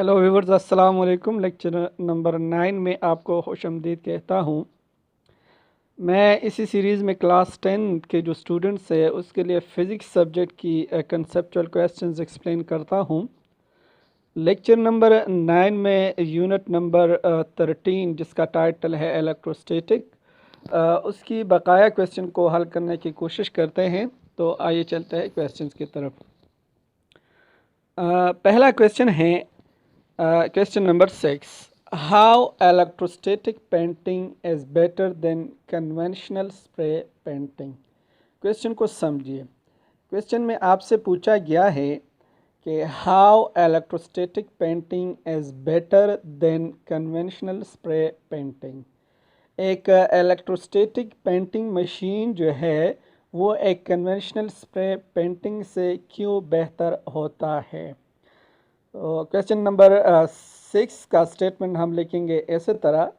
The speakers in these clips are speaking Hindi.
हेलो व्यूवर्स, अस्सलाम वालेकुम। लेक्चर नंबर 9 में आपको खुशामदीद कहता हूँ। मैं इसी सीरीज़ में क्लास 10 के जो स्टूडेंट्स है उसके लिए फ़िज़िक्स सब्जेक्ट की कंसेप्चुअल क्वेश्चंस एक्सप्लेन करता हूँ। लेक्चर नंबर 9 में यूनिट नंबर 13 जिसका टाइटल है इलेक्ट्रोस्टैटिक, उसकी बकाया क्वेश्चन को हल करने की कोशिश करते हैं। तो आइए चलते हैं क्वेश्चंस की तरफ। पहला क्वेश्चन है question number 6. How electrostatic painting is better than conventional spray painting? Question को समझिए। क्वेश्चन में आपसे पूछा गया है कि how electrostatic painting is better than conventional spray painting. एक इलेक्ट्रोस्टैटिक पेंटिंग मशीन जो है वो एक कन्वेंशनल स्प्रे पेंटिंग से क्यों बेहतर होता है। क्वेश्चन नंबर 6 का स्टेटमेंट हम लिखेंगे ऐसे तरह,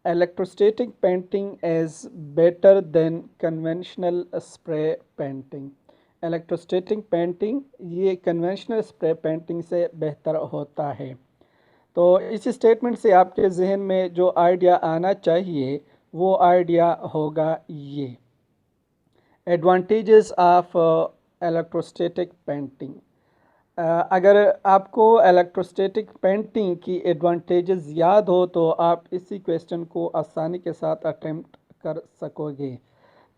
electrostatic painting is better than conventional spray painting. Electrostatic painting ये कन्वेंशनल स्प्रे पेंटिंग से बेहतर होता है। तो इस स्टेटमेंट से आपके जहन में जो आइडिया आना चाहिए वो आइडिया होगा ये, एडवांटेजेस ऑफ इलेक्ट्रोस्टैटिक पेंटिंग। अगर आपको इलेक्ट्रोस्टैटिक पेंटिंग की एडवांटेजेस याद हो तो आप इसी क्वेश्चन को आसानी के साथ अटेम्प्ट कर सकोगे।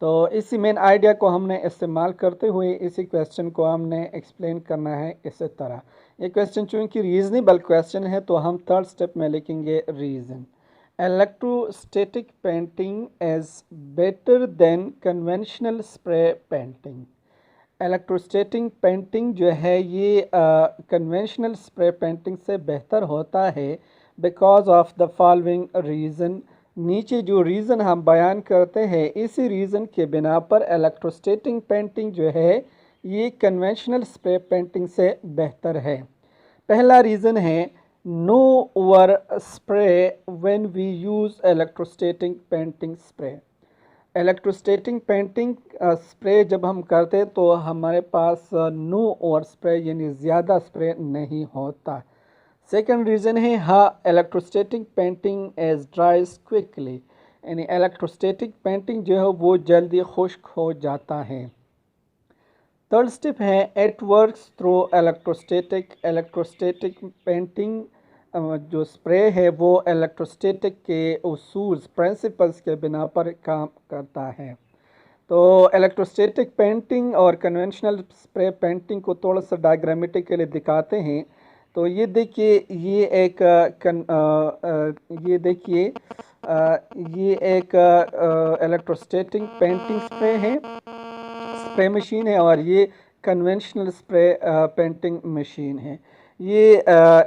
तो इसी मेन आइडिया को हमने इस्तेमाल करते हुए इसी क्वेश्चन को हमने एक्सप्लेन करना है इसी तरह। ये क्वेश्चन चूँकि रीजनेबल क्वेश्चन है तो हम थर्ड स्टेप में लिखेंगे reason. Electrostatic painting is better than conventional spray painting. Electrostatic painting जो है ये कन्वेंशनल स्प्रे पेंटिंग से बेहतर होता है because of the following reason. नीचे जो रीज़न हम बयान करते हैं इसी रीज़न के बिना पर इलेक्ट्रोस्टैटिक पेंटिंग जो है ये कन्वेंशनल स्प्रे पेंटिंग से बेहतर है। पहला रीज़न है no over spray when we use electrostatic painting spray. Electrostatic painting spray जब हम करते तो हमारे पास नो ओवर स्प्रे यानी ज़्यादा स्प्रे नहीं होता। सेकंड रीज़न है हाँ electrostatic painting as dries quickly, यानी इलेक्ट्रोस्टैटिक पेंटिंग जो है वो जल्दी खुश्क हो जाता है। थर्ड स्टेप है it works through electrostatic painting जो स्प्रे है वो इलेक्ट्रोस्टैटिक के उसूल प्रिंसिपल्स के बिना पर काम करता है। तो इलेक्ट्रोस्टैटिक पेंटिंग और कन्वेंशनल स्प्रे पेंटिंग को थोड़ा सा डायग्रामेटिकली दिखाते हैं। तो ये देखिए ये एक इलेक्ट्रोस्टैटिक पेंटिंग स्प्रे है, स्प्रे मशीन है, और ये कन्वेंशनल स्प्रे पेंटिंग मशीन है। ये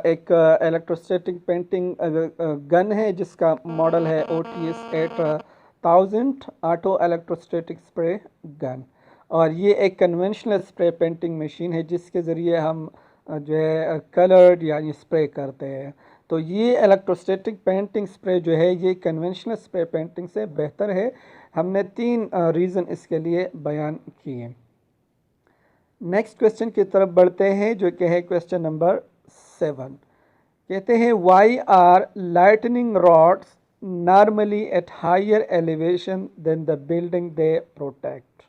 एक इलेक्ट्रोस्टैटिक पेंटिंग गन है जिसका मॉडल है OTS 8000 auto electrostatic spray gun, और ये एक कन्वेंशनल स्प्रे पेंटिंग मशीन है जिसके ज़रिए हम जो है कलर्ड यानी स्प्रे करते हैं। तो ये इलेक्ट्रोस्टैटिक पेंटिंग स्प्रे जो है ये कन्वेंशनल स्प्रे पेंटिंग से बेहतर है। हमने 3 रीज़न इसके लिए बयान किए। नेक्स्ट क्वेश्चन की तरफ बढ़ते हैं जो कि है क्वेश्चन नंबर 7। कहते हैं why are lightning rods normally at higher elevation than the building they protect.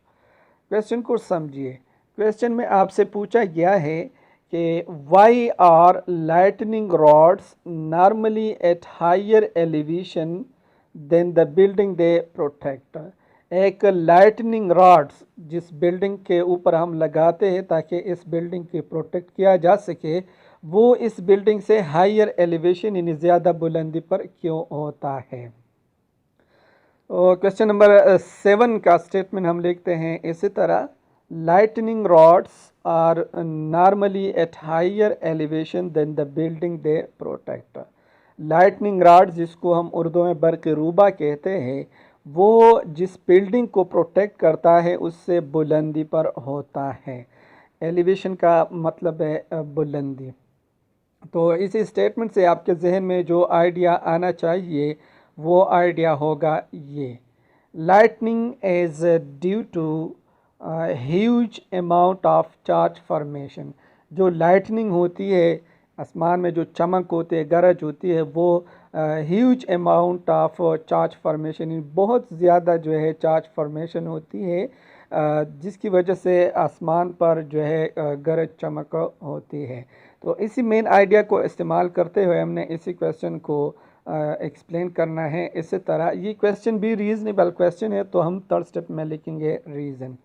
Question को समझिए। क्वेश्चन में आपसे पूछा गया है कि why are lightning rods normally at higher elevation than the building they protect. एक लाइटनिंग रॉड्स जिस बिल्डिंग के ऊपर हम लगाते हैं ताकि इस बिल्डिंग की प्रोटेक्ट किया जा सके वो इस बिल्डिंग से हायर एलिवेशन यानी ज़्यादा बुलंदी पर क्यों होता है। क्वेश्चन नंबर 7 का स्टेटमेंट हम लिखते हैं इसी तरह, lightning rods are normally at higher elevation than the building they protect. Lightning rod जिसको हम उर्दू में बर्क़ रूबा कहते हैं वो जिस बिल्डिंग को प्रोटेक्ट करता है उससे बुलंदी पर होता है। एलिवेशन का मतलब है बुलंदी। तो इसी स्टेटमेंट से आपके जहन में जो आइडिया आना चाहिए वो आइडिया होगा ये, lightning is due to huge amount of charge formation. जो लाइटनिंग होती है आसमान में जो चमक होती है, गरज होती है, वो huge amount of charge formation, बहुत ज़्यादा जो है चार्ज फॉर्मेशन होती है, जिसकी वजह से आसमान पर जो है गरज चमक होती है। तो इसी मेन आइडिया को इस्तेमाल करते हुए हमने इसी क्वेश्चन को एक्सप्लेन करना है। इसी तरह ये क्वेश्चन भी रीजनेबल क्वेश्चन है, तो हम थर्ड स्टेप में लिखेंगे reason.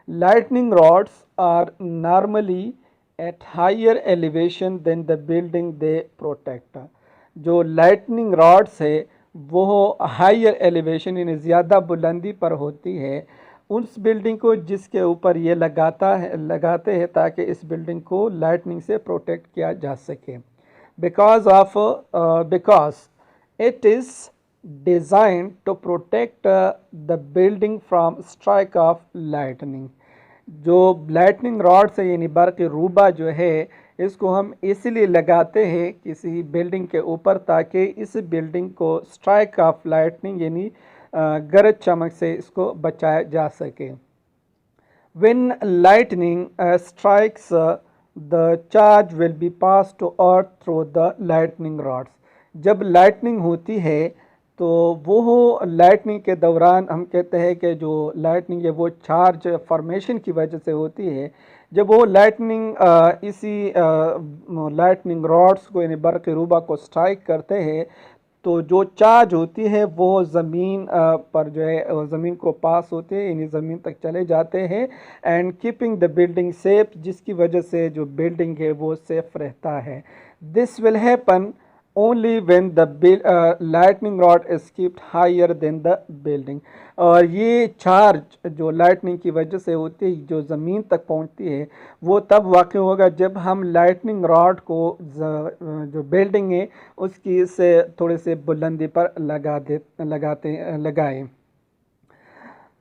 Lightning rods are normally at higher elevation than the building they protect. जो लाइटनिंग रॉड्स है वो हायर एलिवेशन यानी ज़्यादा बुलंदी पर होती है उस बिल्डिंग को जिसके ऊपर ये लगाते हैं, ताकि इस बिल्डिंग को लाइटनिंग से प्रोटेक्ट किया जा सके। Because it is designed to protect the building from strike of lightning। जो लाइटनिंग रॉड से यानी बर्क़ रूबा जो है, इसको हम इसलिए लगाते हैं किसी बिल्डिंग के ऊपर ताकि इस बिल्डिंग को स्ट्राइक ऑफ लाइटनिंग यानी गरज चमक से इसको बचाया जा सके। When lightning strikes, the charge will be passed to earth through the lightning rods। जब लाइटनिंग होती है तो वो लाइटनिंग के दौरान हम कहते हैं कि जो लाइटनिंग है वो चार्ज फॉर्मेशन की वजह से होती है। जब वो लाइटनिंग इसी लाइटनिंग रॉड्स को यानी बर्क़ रूबा को स्ट्राइक करते हैं तो जो चार्ज होती है वो ज़मीन पर जो है ज़मीन को पास होते हैं यानी ज़मीन तक चले जाते हैं and keeping the building safe, जिसकी वजह से जो बिल्डिंग है वो सेफ रहता है। This will happen only when the lightning rod is keeped higher than the building. और ये चार्ज जो लाइटनिंग की वजह से होती है जो ज़मीन तक पहुंचती है वो तब वाक़ होगा जब हम लाइटनिंग रॉड को जो बिल्डिंग है उसकी से थोड़े से बुलंदी पर लगाएं।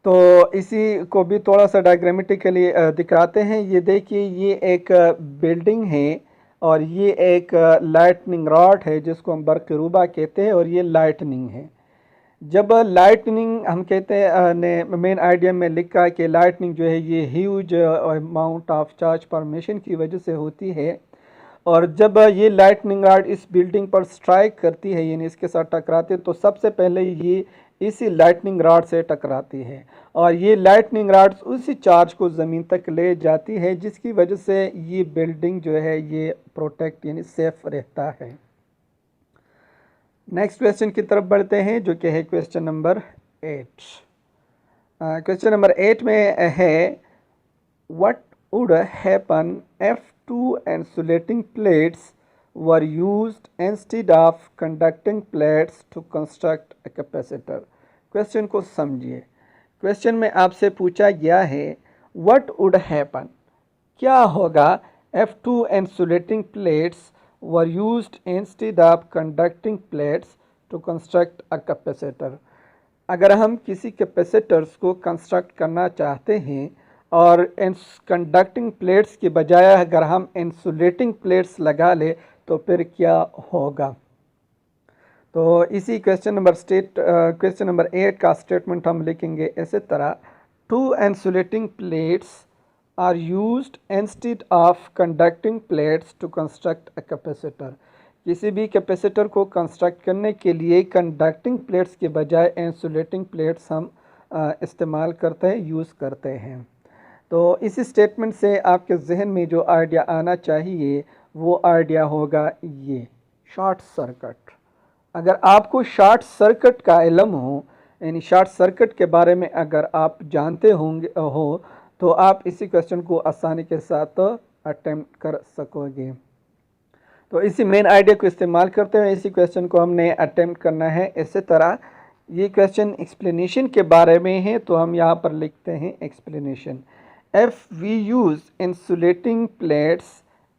तो इसी को भी थोड़ा सा डायग्रामेटिकली दिखाते हैं। ये देखिए, ये एक बिल्डिंग है और ये एक लाइटनिंग रॉड है जिसको हम बर्क़ रूबा कहते हैं, और ये लाइटनिंग है। जब लाइटनिंग हम कहते हैं ने मेन आइडिया में लिखा कि लाइटनिंग जो है ये huge amount of charge formation की वजह से होती है, और जब ये लाइटनिंग रॉड इस बिल्डिंग पर स्ट्राइक करती है यानी इसके साथ टकराती है तो सबसे पहले ये इसी लाइटनिंग रॉड से टकराती है और ये लाइटनिंग रॉड उसी चार्ज को ज़मीन तक ले जाती है, जिसकी वजह से ये बिल्डिंग जो है ये प्रोटेक्ट यानी सेफ रहता है। नेक्स्ट क्वेश्चन की तरफ बढ़ते हैं जो कि है क्वेश्चन नंबर 8। क्वेश्चन नंबर 8 में है what would happen if 2 insulating plates were used instead of conducting plates to construct a capacitor। Question को समझिए। क्वेश्चन में आपसे पूछा गया है व्हाट वुड हैपन, क्या होगा if 2 insulating plates were used instead of conducting plates to construct a capacitor। अगर हम किसी कैपेसिटर्स को कंस्ट्रक्ट करना चाहते हैं और कंडक्टिंग प्लेट्स की बजाय अगर हम इंसुलेटिंग प्लेट्स लगा ले तो फिर क्या होगा। तो इसी क्वेश्चन नंबर 8 का स्टेटमेंट हम लिखेंगे इसी तरह, 2 insulating plates are used instead of conducting plates to construct a capacitor। किसी भी कैपेसिटर को कंस्ट्रक्ट करने के लिए कंडक्टिंग प्लेट्स के बजाय इंसुलेटिंग प्लेट्स हम इस्तेमाल करते हैं, यूज़ करते हैं। तो इसी स्टेटमेंट से आपके जहन में जो आइडिया आना चाहिए वो आइडिया होगा ये शॉर्ट सर्किट। अगर आपको शॉर्ट सर्किट का इल्म हो यानी शॉर्ट सर्किट के बारे में अगर आप जानते हो तो आप इसी क्वेश्चन को आसानी के साथ अटेम्प्ट कर सकोगे। तो इसी मेन आइडिया को इस्तेमाल करते हुए इसी क्वेश्चन को हमने अटेम्प्ट करना है। इसी तरह ये क्वेश्चन एक्सप्लेनेशन के बारे में है, तो हम यहाँ पर लिखते हैं explanation. If we use insulating plates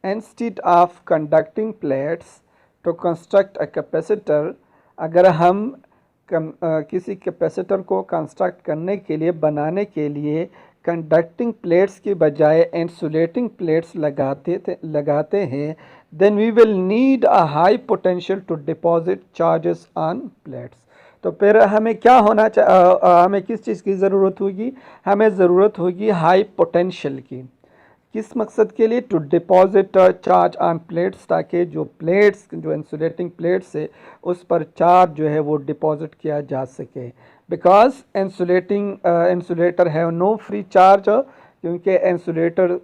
instead of conducting plates to construct a capacitor, अगर हम किसी कैपेसिटर को कंस्ट्रक्ट करने के लिए बनाने के लिए कंडक्टिंग प्लेट्स के बजाय इंसुलेटिंग प्लेट्स लगाते हैं, then we will need a high potential to deposit charges on plates। तो फिर हमें क्या होना हमें किस चीज़ की ज़रूरत होगी, हमें ज़रूरत होगी हाई पोटेंशियल की। किस मकसद के लिए? To deposit charge on plates, ताकि जो प्लेट्स, जो इंसुलेटिंग प्लेट्स है उस पर चार्ज जो है वो डिपॉजिट किया जा सके। Because insulator have no free charge, क्योंकि इंसुलेटर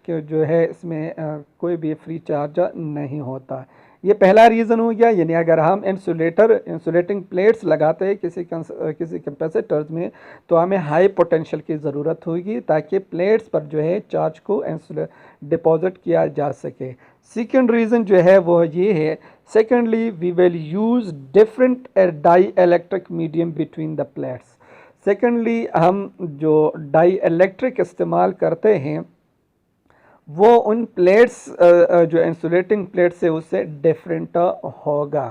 जो है इसमें कोई भी फ्री चार्ज नहीं होता। ये पहला रीज़न हो गया। यानी अगर हम इंसुलेटिंग प्लेट्स लगाते हैं किसी कैपेसिटर्स में, तो हमें हाई पोटेंशियल की ज़रूरत होगी ताकि प्लेट्स पर जो है चार्ज को डिपॉजिट किया जा सके। सेकेंड रीज़न जो है वो ये है, secondly we will use different dielectric medium between the plates. Secondly हम जो डाई इलेक्ट्रिक इस्तेमाल करते हैं वो उन प्लेट्स जो इंसुलेटिंग प्लेट्स है उससे डिफरेंट होगा।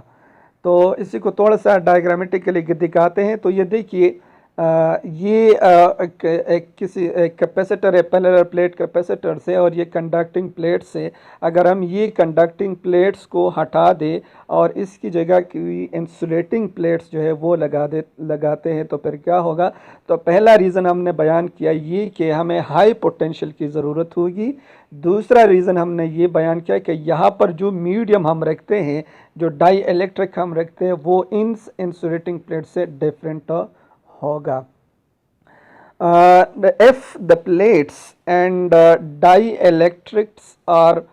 तो इसी को थोड़ा सा डायग्रामेटिकली दिखाते हैं। तो ये देखिए, ये एक कैपेसिटर है, पैरेलल प्लेट कैपेसिटर से, और ये कंडक्टिंग प्लेट से। अगर हम ये कंडक्टिंग प्लेट्स को हटा दें और इसकी जगह की इंसुलेटिंग प्लेट्स जो है वो लगाते हैं, तो फिर क्या होगा? तो पहला रीज़न हमने बयान किया ये कि हमें हाई पोटेंशियल की ज़रूरत होगी। दूसरा रीज़न हमने ये बयान किया कि यहाँ पर जो मीडियम हम रखते हैं, जो डाई इलेक्ट्रिक हम रखते हैं, वो इन इंसुलेटिंग प्लेट से डिफरेंट होगा। If the plates and dielectrics are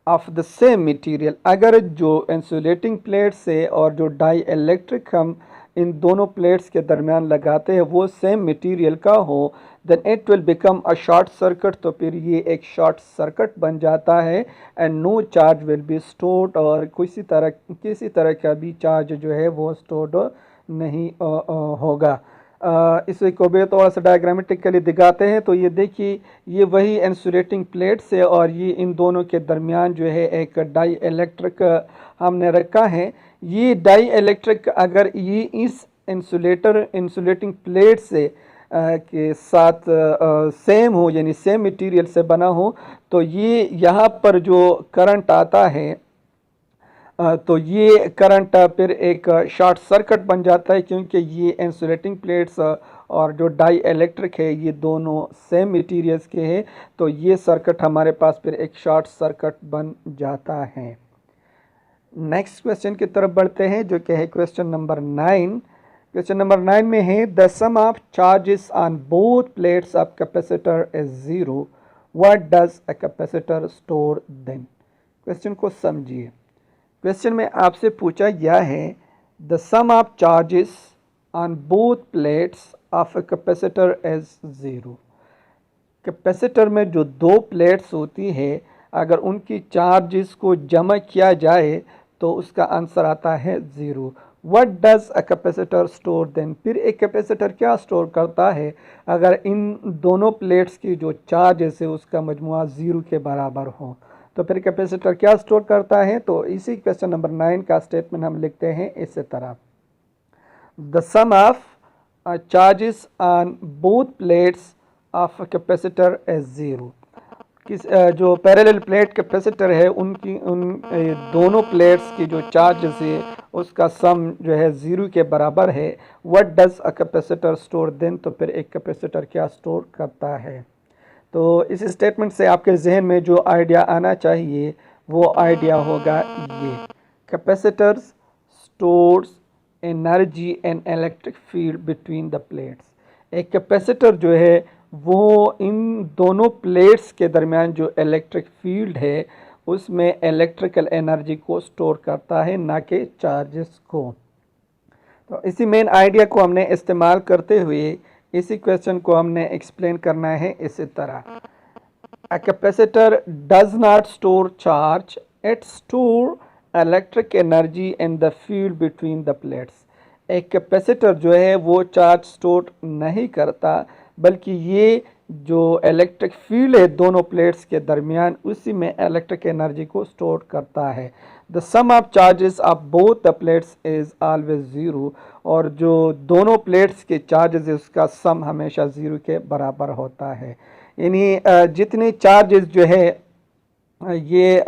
of the same material, अगर जो इंसुलेटिंग प्लेट्स है और जो डाई इलेक्ट्रिक हम इन दोनों प्लेट्स के दरमियान लगाते हैं वो सेम मटेरियल का हो, then it will become a short circuit. तो फिर ये एक शॉर्ट सर्किट बन जाता है and no charge will be stored, और किसी तरह का भी चार्ज जो है वो स्टोर्ड नहीं होगा। इसे को भी थोड़ा सा डायग्रामेटिकली दिखाते हैं। तो ये देखिए, ये वही इंसुलेटिंग प्लेट्स है और ये इन दोनों के दरमियान जो है एक डाई इलेक्ट्रिक हमने रखा है। ये डाई इलेक्ट्रिक अगर ये इस इंसुलेटिंग प्लेट से के साथ सेम हो, यानी सेम मटेरियल से बना हो, तो ये यहाँ पर जो करंट आता है तो ये करंट फिर एक शॉर्ट सर्किट बन जाता है, क्योंकि ये इंसुलेटिंग प्लेट्स और जो डाई इलेक्ट्रिक है ये दोनों सेम मटेरियल्स के हैं। तो ये सर्किट हमारे पास फिर एक शॉर्ट सर्किट बन जाता है। नेक्स्ट क्वेश्चन की तरफ बढ़ते हैं, जो कि है क्वेश्चन नंबर 9। क्वेश्चन नंबर 9 में है, the sum of charges on both plates of capacitor is 0, what does a capacitor store then? Question को समझिए। क्वेश्चन में आपसे पूछा गया है, the sum of charges on both plates of a capacitor is 0। Capacitor में जो दो प्लेट्स होती है, अगर उनकी चार्जेस को जमा किया जाए तो उसका आंसर आता है 0। What does a capacitor store then? फिर एक कैपेसिटर क्या स्टोर करता है अगर इन दोनों प्लेट्स की जो चार्जेस है उसका मजमुआ 0 के बराबर हो? तो फिर कैपेसिटर क्या स्टोर करता है? तो इसी क्वेश्चन नंबर 9 का स्टेटमेंट हम लिखते हैं इसी तरह, the sum of charges on both plates of capacitor is 0। जो पैरेलल प्लेट कैपेसिटर है उन दोनों प्लेट्स की जो चार्जेस है उसका सम जो है 0 के बराबर है। What does a capacitor store then? तो फिर एक कैपेसिटर क्या स्टोर करता है? तो इस स्टेटमेंट से आपके जहन में जो आइडिया आना चाहिए वो आइडिया होगा ये, capacitors stores energy and electric field between the plates. एक कैपेसिटर जो है वो इन दोनों प्लेट्स के दरमियान जो इलेक्ट्रिक फील्ड है उसमें इलेक्ट्रिकल एनर्जी को स्टोर करता है, ना कि चार्जेस को। तो इसी मेन आइडिया को हमने इस्तेमाल करते हुए इसी क्वेश्चन को हमने एक्सप्लेन करना है इसी तरह, a capacitor does not store charge, it store electric energy in the field between the plates. एक कैपेसिटर जो है वो चार्ज स्टोर नहीं करता, बल्कि ये जो इलेक्ट्रिक फील्ड है दोनों प्लेट्स के दरमियान उसी में इलेक्ट्रिक एनर्जी को स्टोर करता है। The sum of charges of both the plates is always 0, और जो दोनों प्लेट्स के चार्जेस है उसका सम हमेशा 0 के बराबर होता है। यानी जितने चार्जेस जो है ये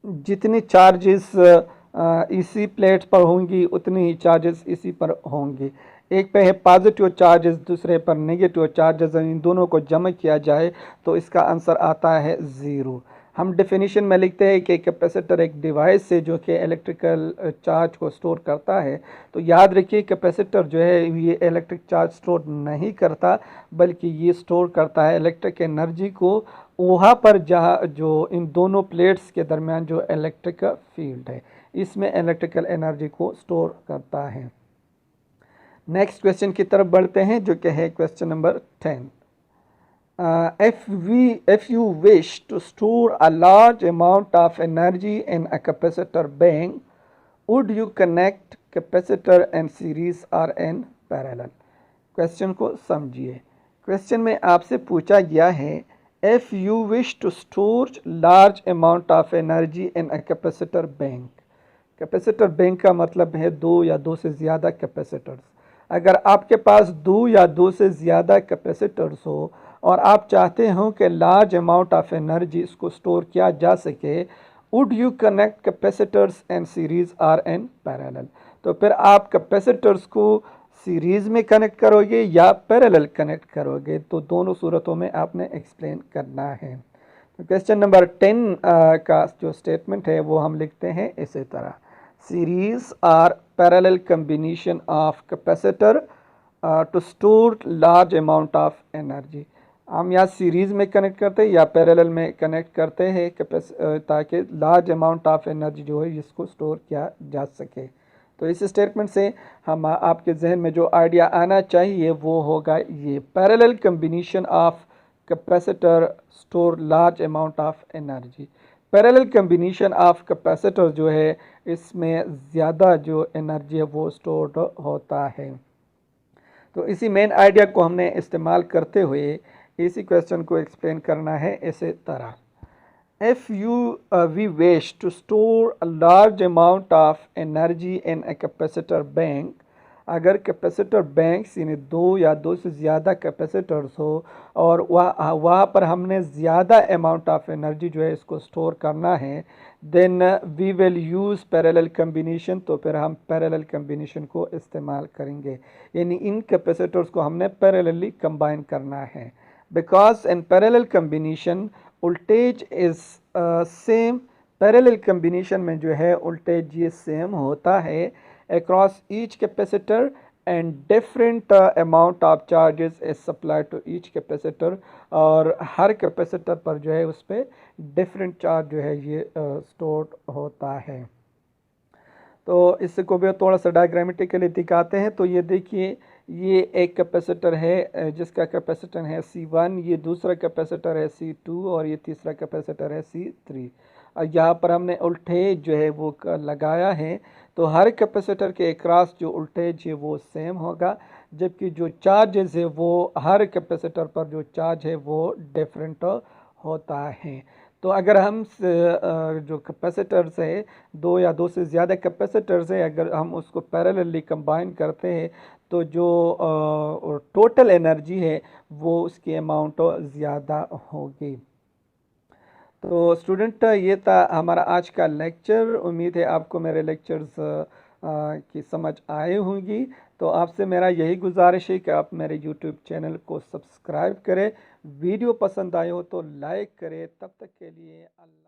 जितने चार्जेस इसी प्लेट पर होंगी उतनी ही चार्जेस इसी पर होंगी। एक पे है पॉजिटिव चार्जेस, दूसरे पर नेगेटिव चार्जेस, इन दोनों को जमा किया जाए तो इसका आंसर आता है 0। हम डेफिनेशन में लिखते हैं कि कैपेसिटर एक डिवाइस है जो कि इलेक्ट्रिकल चार्ज को स्टोर करता है। तो याद रखिए कैपेसिटर जो है ये इलेक्ट्रिक चार्ज स्टोर नहीं करता, बल्कि ये स्टोर करता है इलेक्ट्रिक एनर्जी को वहाँ पर जहाँ जो इन दोनों प्लेट्स के दरमियान जो इलेक्ट्रिक फील्ड है, इसमें इलेक्ट्रिकल एनर्जी को स्टोर करता है। नेक्स्ट क्वेश्चन की तरफ बढ़ते हैं जो कि है question number 10। If you wish to store a large amount of energy in a capacitor bank, would you connect capacitor and series or in parallel? Question को समझिए। क्वेश्चन में आपसे पूछा गया है if you wish to store large amount of energy in a capacitor bank। Capacitor bank का मतलब है दो या दो से ज़्यादा कैपेसिटर्स। अगर आपके पास दो या दो से ज़्यादा कैपेसिटर्स हो और आप चाहते हो कि लार्ज अमाउंट ऑफ एनर्जी इसको स्टोर किया जा सके, would you connect capacitors and series or in parallel. तो फिर आप कैपेसिटर्स को सीरीज में कनेक्ट करोगे या पैरेलल कनेक्ट करोगे, तो दोनों सूरतों में आपने एक्सप्लेन करना है। तो क्वेश्चन नंबर 10 का जो स्टेटमेंट है वो हम लिखते हैं इसी तरह, series or parallel combination of capacitor to store large amount of energy. हम या सीरीज में कनेक्ट करते हैं या पैरेलल में कनेक्ट करते हैं ताकि लार्ज अमाउंट ऑफ एनर्जी जो है इसको स्टोर किया जा सके। तो इस स्टेटमेंट से हम आपके जहन में जो आइडिया आना चाहिए वो होगा ये, parallel combination of capacitor store large amount of energy. Parallel combination of capacitor जो है इसमें ज़्यादा जो एनर्जी है वो स्टोर्ड होता है। तो इसी मेन आइडिया को हमने इस्तेमाल करते हुए इसी क्वेश्चन को एक्सप्लेन करना है इसी तरह, if we wish to store a large amount of energy in a capacitor bank, अगर कैपेसिटर बैंक्स यानी दो या दो से ज़्यादा कैपेसिटर्स हो और वहाँ पर हमने ज़्यादा अमाउंट ऑफ एनर्जी जो है इसको स्टोर करना है, then we will use parallel combination. तो फिर हम पैरेलल कम्बिनेशन को इस्तेमाल करेंगे, यानी इन कैपेसिटर्स को हमने पैरेलली कंबाइन करना है। Because in parallel combination voltage is same, parallel combination में जो है वोल्टेज ये सेम होता है across each capacitor and different amount of charges is supplied to each capacitor, और हर कैपेसिटर पर जो है उस पर डिफरेंट चार्ज जो है ये स्टोर होता है। तो इसको भी थोड़ा सा डायग्रामेटिकली दिखाते हैं। तो ये देखिए, ये एक कैपेसिटर है जिसका कैपेसिटर है C1, ये दूसरा कैपेसिटर है C2 और ये तीसरा कैपेसिटर है C3। और यहाँ पर हमने वोल्टेज जो है वो लगाया है, तो हर कैपेसिटर के अक्रॉस जो वोल्टेज है वो सेम होगा, जबकि जो चार्जेस है वो हर कैपेसिटर पर जो चार्ज है वो डिफरेंट होता है। तो अगर हम जो कैपेसिटर्स है दो या दो से ज़्यादा कैपेसिटर्स है, अगर हम उसको पैरेलली कंबाइन करते हैं तो जो टोटल एनर्जी है वो उसकी अमाउंट ज़्यादा होगी। तो स्टूडेंट, ये था हमारा आज का लेक्चर। उम्मीद है आपको मेरे लेक्चर्स की समझ आए होंगी। तो आपसे मेरा यही गुजारिश है कि आप मेरे यूट्यूब चैनल को सब्सक्राइब करें, वीडियो पसंद आए हो तो लाइक करें। तब तक के लिए अल्लाह।